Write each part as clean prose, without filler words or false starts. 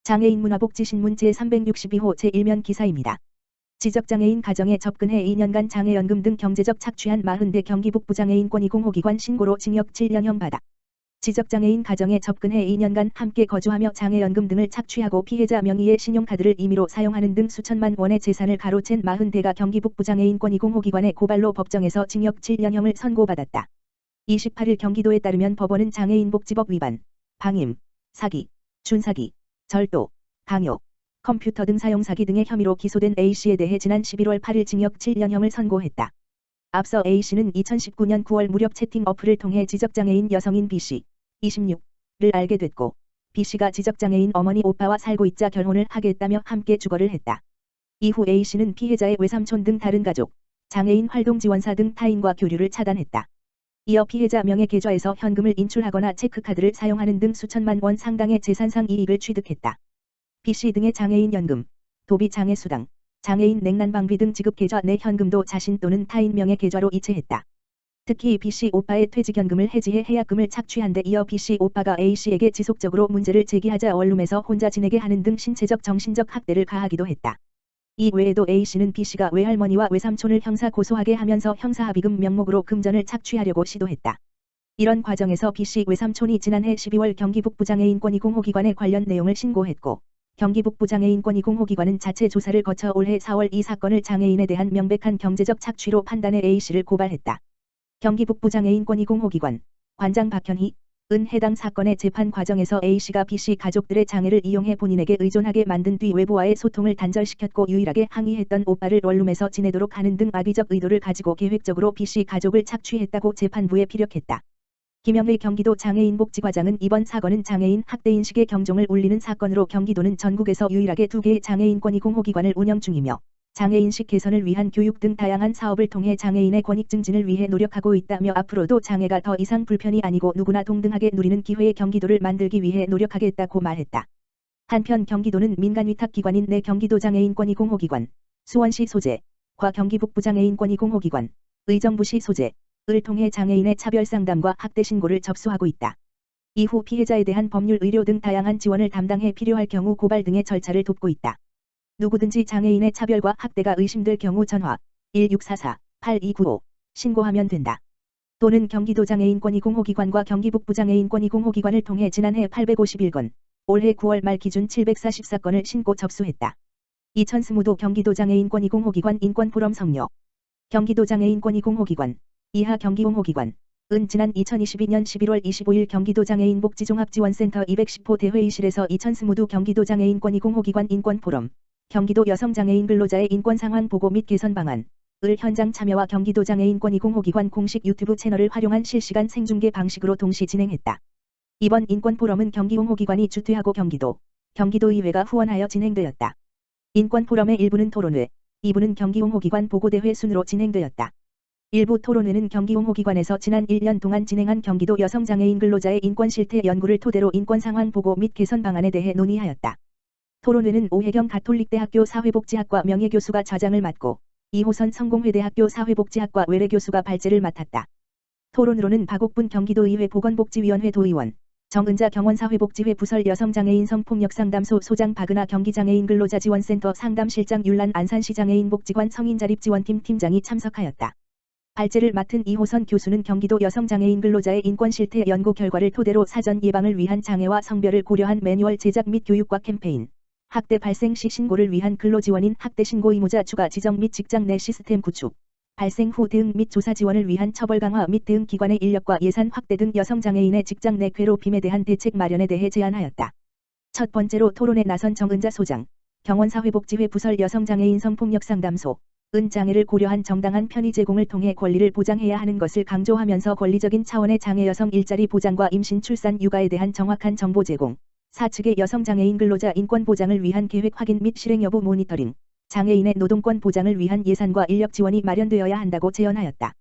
장애인 문화복지신문 제362호 제1면 기사입니다. 지적장애인 가정에 접근해 2년간 장애연금 등 경제적 착취한 40대 경기북부장애인권익공호기관 신고로 징역 7년형 받아. 지적장애인 가정에 접근해 2년간 함께 거주하며 장애연금 등을 착취하고 피해자 명의의 신용카드를 임의로 사용하는 등 수천만 원의 재산을 가로챈 40대가 경기북부장애인권익공호기관의 고발로 법정에서 징역 7년형을 선고받았다. 28일 경기도에 따르면 법원은 장애인복지법 위반, 방임, 사기, 준사기, 절도, 강요, 컴퓨터 등 사용사기 등의 혐의로 기소된 A씨에 대해 지난 11월 8일 징역 7년형을 선고했다. 앞서 A씨는 2019년 9월 무렵 채팅 어플을 통해 지적장애인 여성인 B씨, 26를 알게 됐고, B씨가 지적장애인 어머니 오빠와 살고 있자 결혼을 하겠다며 함께 주거를 했다. 이후 A씨는 피해자의 외삼촌 등 다른 가족, 장애인 활동지원사 등 타인과 교류를 차단했다. 이어 피해자 명의 계좌에서 현금을 인출하거나 체크카드를 사용하는 등 수천만 원 상당의 재산상 이익을 취득했다. B씨 등의 장애인 연금, 도비 장애수당, 장애인 냉난방비 등 지급 계좌 내 현금도 자신 또는 타인 명의 계좌로 이체했다. 특히 B씨 오빠의 퇴직연금을 해지해 해약금을 착취한 데 이어 B씨 오빠가 A씨에게 지속적으로 문제를 제기하자 원룸에서 혼자 지내게 하는 등 신체적 정신적 학대를 가하기도 했다. 이 외에도 A씨는 B씨가 외할머니와 외삼촌을 형사 고소하게 하면서 형사합의금 명목으로 금전을 착취하려고 시도했다. 이런 과정에서 B씨 외삼촌이 지난해 12월 경기북부장애인권익공호기관에 관련 내용을 신고했고, 경기북부장애인권익공호기관은 자체 조사를 거쳐 올해 4월 이 사건을 장애인에 대한 명백한 경제적 착취로 판단해 A씨를 고발했다. 경기북부장애인권익공호기관 관장 박현희 은 해당 사건의 재판 과정에서 A씨가 B씨 가족들의 장애를 이용해 본인에게 의존하게 만든 뒤 외부와의 소통을 단절시켰고 유일하게 항의했던 오빠를 원룸에서 지내도록 하는 등 악의적 의도를 가지고 계획적으로 B씨 가족을 착취했다고 재판부에 피력했다. 김영의 경기도 장애인복지과장은 이번 사건은 장애인 학대인식의 경종을 울리는 사건으로 경기도는 전국에서 유일하게 2개의 장애인권익공호기관을 운영 중이며 장애인식 개선을 위한 교육 등 다양한 사업을 통해 장애인의 권익 증진을 위해 노력하고 있다며 앞으로도 장애가 더 이상 불편이 아니고 누구나 동등하게 누리는 기회의 경기도를 만들기 위해 노력하겠다고 말했다. 한편 경기도는 민간위탁기관인 내 경기도장애인권익공호기관, 수원시 소재, 과 경기북부장애인권익공호기관, 의정부시 소재, 을 통해 장애인의 차별상담과 학대 신고를 접수하고 있다. 이후 피해자에 대한 법률 의료 등 다양한 지원을 담당해 필요할 경우 고발 등의 절차를 돕고 있다. 누구든지 장애인의 차별과 학대가 의심될 경우 전화 1644-8295 신고하면 된다. 또는 경기도장애인권익공호기관과 경기북부장애인권익공호기관을 통해 지난해 851건, 올해 9월 말 기준 744건을 신고 접수했다. 2020도 경기도장애인권익공호기관 인권포럼 성료 경기도장애인권익공호기관 이하 경기공호기관 은 지난 2022년 11월 25일 경기도장애인복지종합지원센터 210호 대회의실에서 2020도 경기도장애인권익공호기관 인권포럼 경기도 여성장애인 근로자의 인권상황 보고 및 개선 방안 을 현장 참여와 경기도장애인권익공호기관 공식 유튜브 채널을 활용한 실시간 생중계 방식으로 동시 진행했다. 이번 인권포럼은 경기공호기관이 주최하고 경기도의회가 후원하여 진행되었다. 인권포럼의 1부는 토론회, 2부는 경기공호기관 보고대회 순으로 진행되었다. 일부 토론회는 경기공호기관에서 지난 1년 동안 진행한 경기도 여성장애인 근로자의 인권실태 연구를 토대로 인권상황 보고 및 개선 방안에 대해 논의하였다. 토론회는 오혜경 가톨릭대학교 사회복지학과 명예교수가 좌장을 맡고 이호선 성공회대학교 사회복지학과 외래교수가 발제를 맡았다. 토론으로는 박옥분 경기도의회 보건복지위원회 도의원, 정은자 경원사회복지회 부설 여성장애인 성폭력상담소 소장 박은하 경기장애인 근로자지원센터 상담실장 율란 안산시장애인복지관 성인자립지원팀 팀장이 참석하였다. 발제를 맡은 이호선 교수는 경기도 여성장애인 근로자의 인권실태 연구 결과를 토대로 사전 예방을 위한 장애와 성별을 고려한 매뉴얼 제작 및 교육과 캠페인, 학대 발생 시 신고를 위한 근로지원인 학대 신고 의무자 추가 지정 및 직장 내 시스템 구축, 발생 후 대응 및 조사 지원을 위한 처벌 강화 및 대응 기관의 인력과 예산 확대 등 여성장애인의 직장 내 괴롭힘에 대한 대책 마련에 대해 제안하였다. 첫 번째로 토론에 나선 정은자 소장, 경원사회복지회 부설 여성장애인 성폭력상담소, 은 장애를 고려한 정당한 편의 제공을 통해 권리를 보장해야 하는 것을 강조하면서 권리적인 차원의 장애 여성 일자리 보장과 임신 출산 육아에 대한 정확한 정보 제공, 사측의 여성장애인 근로자 인권 보장을 위한 계획 확인 및 실행 여부 모니터링, 장애인의 노동권 보장을 위한 예산과 인력 지원이 마련되어야 한다고 제언하였다.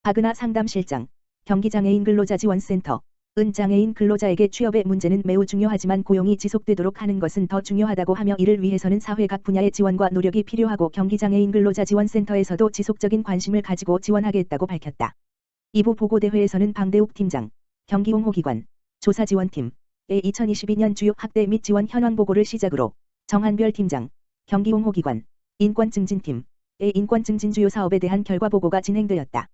박은하 상담실장, 경기장애인 근로자지원센터, 은 장애인 근로자에게 취업의 문제는 매우 중요하지만 고용이 지속되도록 하는 것은 더 중요하다고 하며 이를 위해서는 사회 각 분야의 지원과 노력이 필요하고 경기장애인 근로자지원센터에서도 지속적인 관심을 가지고 지원하겠다고 밝혔다. 2부 보고대회에서는 방대욱 팀장, 경기공호기관, 조사지원팀, 2022년 주요 학대 및 지원 현황 보고를 시작으로 정한별 팀장, 경기홍보기관, 인권증진팀, 인권증진 주요 사업에 대한 결과 보고가 진행되었다.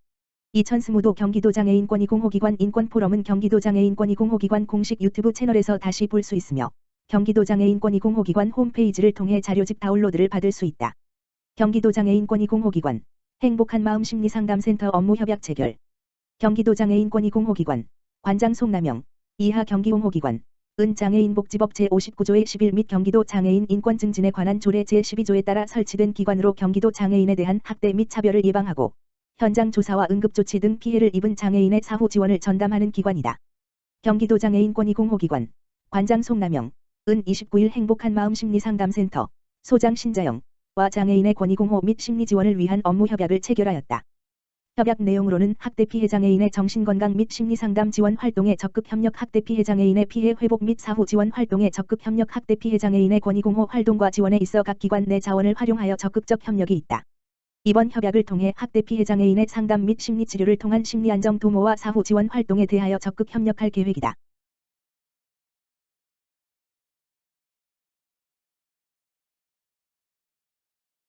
2020도 경기도 장애인권익 공호기관 인권포럼은 경기도 장애인권익 공호기관 공식 유튜브 채널에서 다시 볼 수 있으며 경기도 장애인권익 공호기관 홈페이지를 통해 자료집 다운로드를 받을 수 있다. 경기도 장애인권익 공호기관 행복한 마음 심리상담센터 업무 협약 체결. 경기도 장애인권익 공호기관 관장 송남영 이하 경기공호기관 장애인복지법 제59조의 11 및 경기도 장애인 인권 증진에 관한 조례 제12조에 따라 설치된 기관으로 경기도 장애인에 대한 학대 및 차별을 예방하고 현장 조사와 응급조치 등 피해를 입은 장애인의 사후 지원을 전담하는 기관이다. 경기도 장애인권익 공호기관 관장 송남영 29일 행복한 마음 심리상담센터 소장 신자영과 장애인의 권익 공호 및 심리 지원을 위한 업무 협약을 체결하였다. 협약 내용으로는 학대 피해 장애인의 정신건강 및 심리상담 지원 활동에 적극 협력, 학대 피해 장애인의 피해 회복 및 사후 지원 활동에 적극 협력, 학대 피해 장애인의 권익 공호 활동과 지원에 있어 각 기관 내 자원을 활용하여 적극적 협력이 있다. 이번 협약을 통해 학대 피해 장애인의 상담 및 심리 치료를 통한 심리 안정 도모와 사후 지원 활동에 대하여 적극 협력할 계획이다.